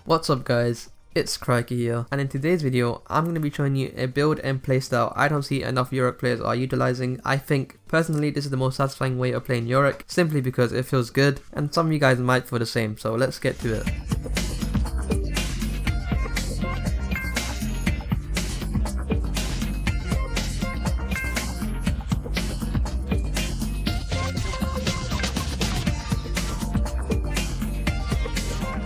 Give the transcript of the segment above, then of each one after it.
What's up guys, it's Crikey here, and in today's video I'm going to be showing you a build and playstyle I don't see enough YORICK players are utilizing. I think personally this is the most satisfying way of playing YORICK, simply because it feels good, and some of you guys might feel the same, so let's get to it.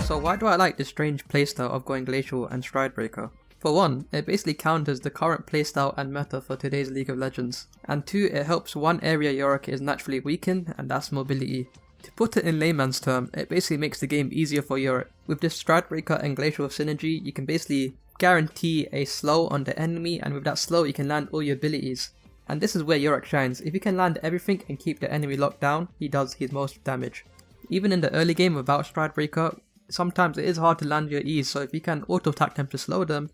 So why do I like this strange playstyle of going Glacial and Stridebreaker? For one, it basically counters the current playstyle and meta for today's League of Legends. And two, it helps one area YORICK is naturally weak in, and that's mobility. To put it in layman's term, it basically makes the game easier for YORICK. With this Stridebreaker and Glacial synergy, you can basically guarantee a slow on the enemy, and with that slow you can land all your abilities. And this is where YORICK shines. If you can land everything and keep the enemy locked down, he does his most damage. Even in the early game without Stridebreaker, sometimes it is hard to land your E's, so if you can auto-attack them to slow them,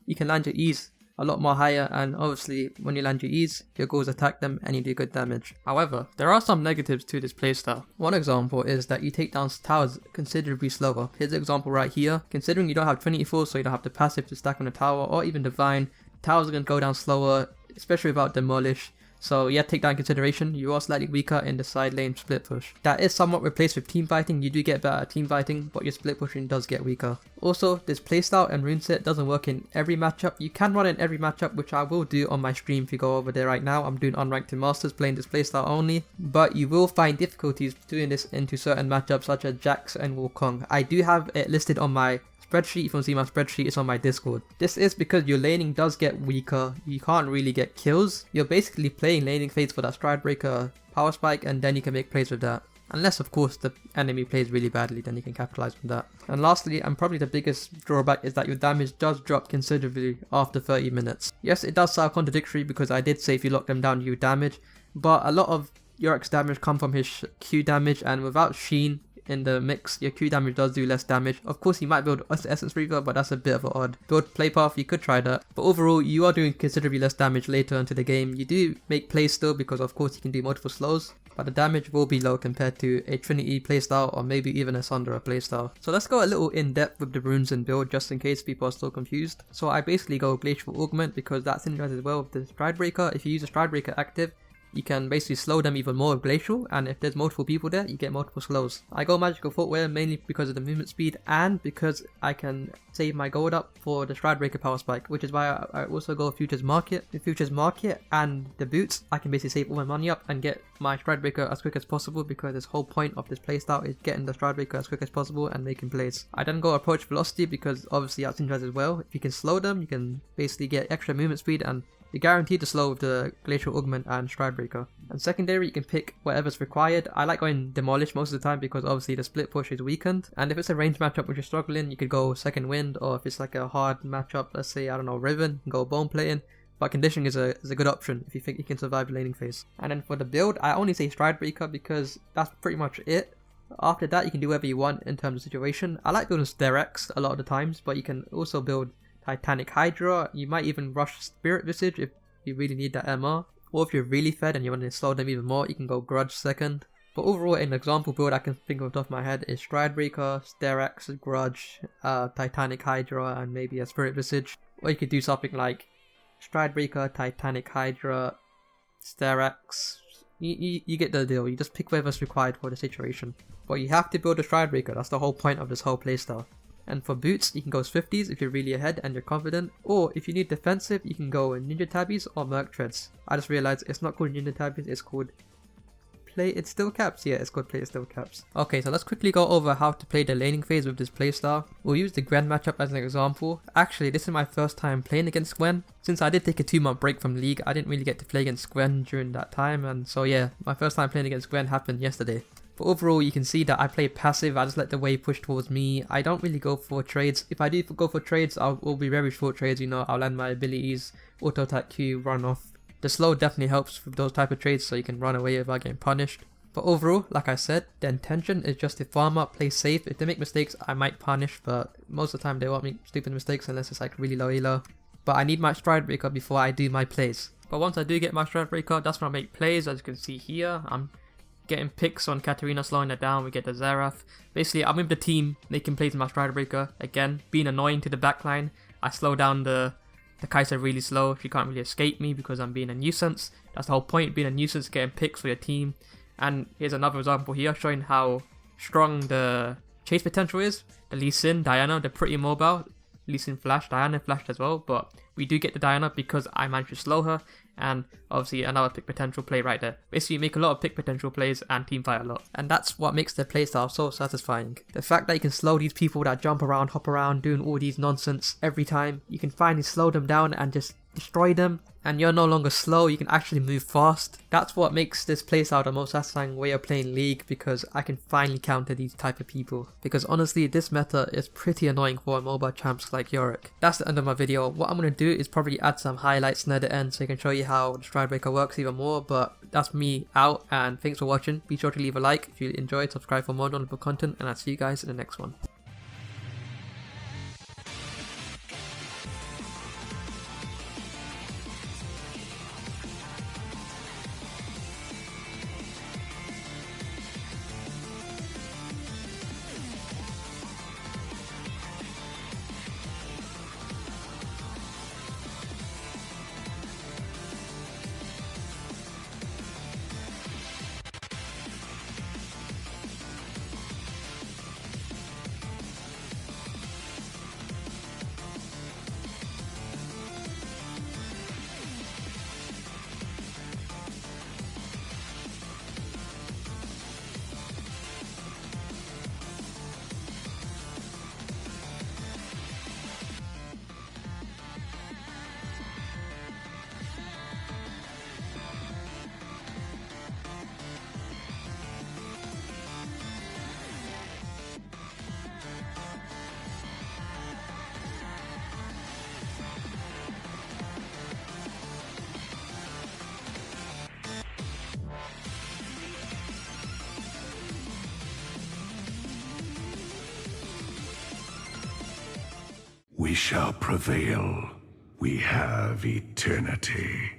you can land your E's a lot more higher, and obviously when you land your E's, your goals attack them and you do good damage. However, there are some negatives to this playstyle. One example is that you take down towers considerably slower. Here's an example right here. Considering you don't have Trinity Force, so you don't have the passive to stack on the tower, or even Divine, towers are going to go down slower, especially without Demolish. So yeah, take that in consideration. You are slightly weaker in the side lane split push. That is somewhat replaced with team fighting. You do get better at team fighting, but your split pushing does get weaker. Also, this playstyle and rune set doesn't work in every matchup. You can run in every matchup, which I will do on my stream if you go over there right now. I'm doing unranked to masters playing this playstyle only, but you will find difficulties doing this into certain matchups such as Jax and Wukong. I do have it listed on my spreadsheet. If you want to see my spreadsheet, it's on my Discord. This is because your laning does get weaker. You can't really get kills. You're basically playing laning phase for that Stridebreaker power spike, and then you can make plays with that. Unless of course the enemy plays really badly, then you can capitalize on that. And lastly, and probably the biggest drawback, is that your damage does drop considerably after 30 minutes. Yes, it does sound contradictory because I did say if you lock them down you damage, but a lot of YORICK's damage come from his Q damage, and without Sheen in the mix, your Q damage does do less damage. Of course, you might build Essence Reaver, but that's a bit of an odd build play path. You could try that, but overall you are doing considerably less damage later into the game. You do make plays still because of course you can do multiple slows, but the damage will be low compared to a Trinity playstyle or maybe even a Sundra playstyle. So let's go a little in depth with the runes and build, just in case people are still confused. So I basically go Glacial Augment because that synergizes well with the Stridebreaker. If you use a Stridebreaker active, you can basically slow them even more with Glacial, and if there's multiple people there, you get multiple slows. I go Magical Footwear mainly because of the movement speed and because I can save my gold up for the Stridebreaker power spike, which is why I also go Futures Market. With Futures Market and the boots, I can basically save all my money up and get my Stridebreaker as quick as possible, because this whole point of this playstyle is getting the Stridebreaker as quick as possible and making plays. I then go Approach Velocity because obviously that synergizes as well. If you can slow them, you can basically get extra movement speed, and you're guaranteed to slow with the Glacial Augment and Stridebreaker. And secondary, you can pick whatever's required. I like going Demolish most of the time because obviously the split push is weakened. And if it's a range matchup which you're struggling, you could go Second Wind, or if it's like a hard matchup, let's say, I don't know, Riven, go Bone Plating. But Conditioning is a good option if you think you can survive the laning phase. And then for the build, I only say Stridebreaker because that's pretty much it. After that, you can do whatever you want in terms of situation. I like building tldr a lot of the times, but you can also build Titanic Hydra. You might even rush Spirit Visage if you really need that MR. Or if you're really fed and you want to slow them even more, you can go Grudge second. But overall, an example build I can think of off the top of my head is Stridebreaker, tldr, Grudge, Titanic Hydra, and maybe a Spirit Visage. Or you could do something like Stridebreaker, Titanic Hydra, tldr. You get the deal. You just pick whatever's required for the situation. But you have to build a Stridebreaker. That's the whole point of this whole playstyle. And for boots, you can go Swifties if you're really ahead and you're confident, or if you need defensive, you can go Ninja Tabbies or Merc Treads. I just realized it's not called Ninja Tabbies, it's called Plated Steel Caps. Yeah, it's called Plated Steel Caps. Okay, so let's quickly go over how to play the laning phase with this playstyle. We'll use the Gwen matchup as an example. Actually, this is my first time playing against Gwen. Since I did take a 2-month break from League, I didn't really get to play against Gwen during that time, and so yeah, my first time playing against Gwen happened yesterday. But overall, you can see that I play passive. I just let the wave push towards me. I don't really go for trades. If I do go for trades, will be very short trades. You know, I'll land my abilities, auto attack Q, run off. The slow definitely helps with those type of trades, so you can run away without getting punished. But overall, like I said, the intention is just to farm up, play safe. If they make mistakes, I might punish, but most of the time they won't make stupid mistakes unless it's like really low elo. But I need my Stridebreaker before I do my plays. But once I do get my Stridebreaker, that's when I make plays. As you can see here, I'm getting picks on Katarina, slowing her down, we get the Xerath. Basically, I'm with the team, making plays in my Strider Breaker. Again, being annoying to the backline. I slow down the Kai'Sa really slow. She can't really escape me because I'm being a nuisance. That's the whole point, being a nuisance, getting picks for your team. And here's another example here, showing how strong the chase potential is. The Lee Sin, Diana, they're pretty mobile. Lee Sin flashed, Diana flashed as well, but we do get the Diana because I managed to slow her, and obviously another pick potential play right there. Basically, you make a lot of pick potential plays and team fight a lot. And that's what makes the playstyle so satisfying. The fact that you can slow these people that jump around, hop around, doing all these nonsense every time. You can finally slow them down and just destroy them. And you're no longer slow, you can actually move fast. That's what makes this playstyle the most satisfying way of playing League, because I can finally counter these type of people. Because honestly, this meta is pretty annoying for mobile champs like YORICK. That's the end of my video. What I'm going to do is probably add some highlights near the end so I can show you how the Stride Breaker works even more, but that's me out, and thanks for watching. Be sure to leave a like if you enjoyed, subscribe for more knowledgeable content, and I'll see you guys in the next one. We shall prevail. We have eternity.